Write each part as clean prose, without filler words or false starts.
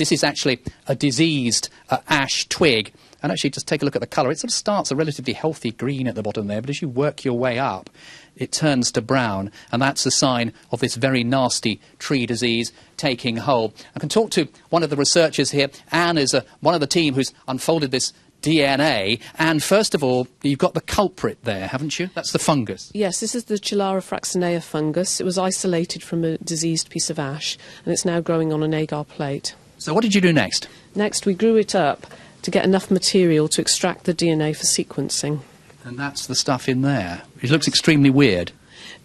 This is actually a diseased ash twig. And actually, just take a look at the colour. It sort of starts a relatively healthy green at the bottom there, but as you work your way up, it turns to brown, and that's a sign of this very nasty tree disease taking hold. I can talk to one of the researchers here. Anne is one of the team who's unfolded this DNA, and first of all, you've got the culprit there, haven't you? That's the fungus. Yes, this is the Chillara fraxinea fungus. It was isolated from a diseased piece of ash, and it's now growing on an agar plate. So what did you do next? Next, we grew it up to get enough material to extract the DNA for sequencing. And that's the stuff in there. It looks extremely weird.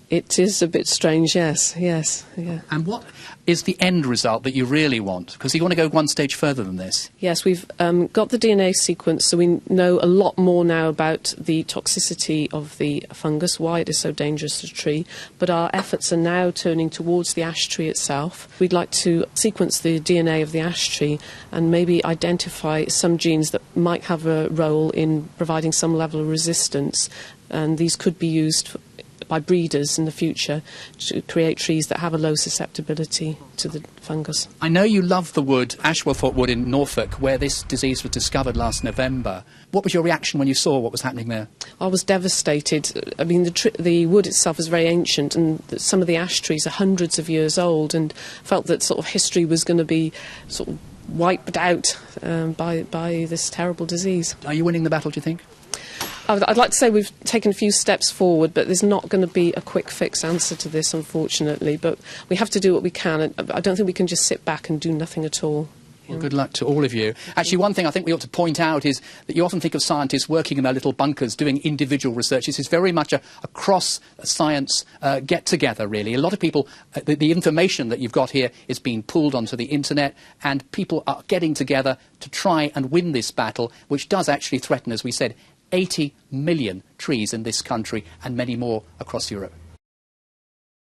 It is a bit strange, yes, yeah. And what is the end result that you really want? Because you want to go one stage further than this. Yes, we've got the DNA sequence, so we know a lot more now about the toxicity of the fungus, why it is so dangerous to the tree, but our efforts are now turning towards the ash tree itself. We'd like to sequence the DNA of the ash tree and maybe identify some genes that might have a role in providing some level of resistance, and these could be used by breeders in the future to create trees that have a low susceptibility to the fungus. I know you love the wood, Ashwellthorpe Wood in Norfolk, where this disease was discovered last November. What was your reaction when you saw what was happening there? I was devastated. I mean, the wood itself is very ancient, and some of the ash trees are hundreds of years old, and felt that sort of history was going to be sort of wiped out by this terrible disease. Are you winning the battle, do you think? I'd like to say we've taken a few steps forward, but there's not going to be a quick fix answer to this, unfortunately. But we have to do what we can. I don't think we can just sit back and do nothing at all. Well, good luck to all of you. Actually, one thing I think we ought to point out is that you often think of scientists working in their little bunkers doing individual research. This is very much a cross-science get-together, really. A lot of people, the information that you've got here is being pulled onto the internet, and people are getting together to try and win this battle, which does actually threaten, as we said, 80 million trees in this country and many more across Europe.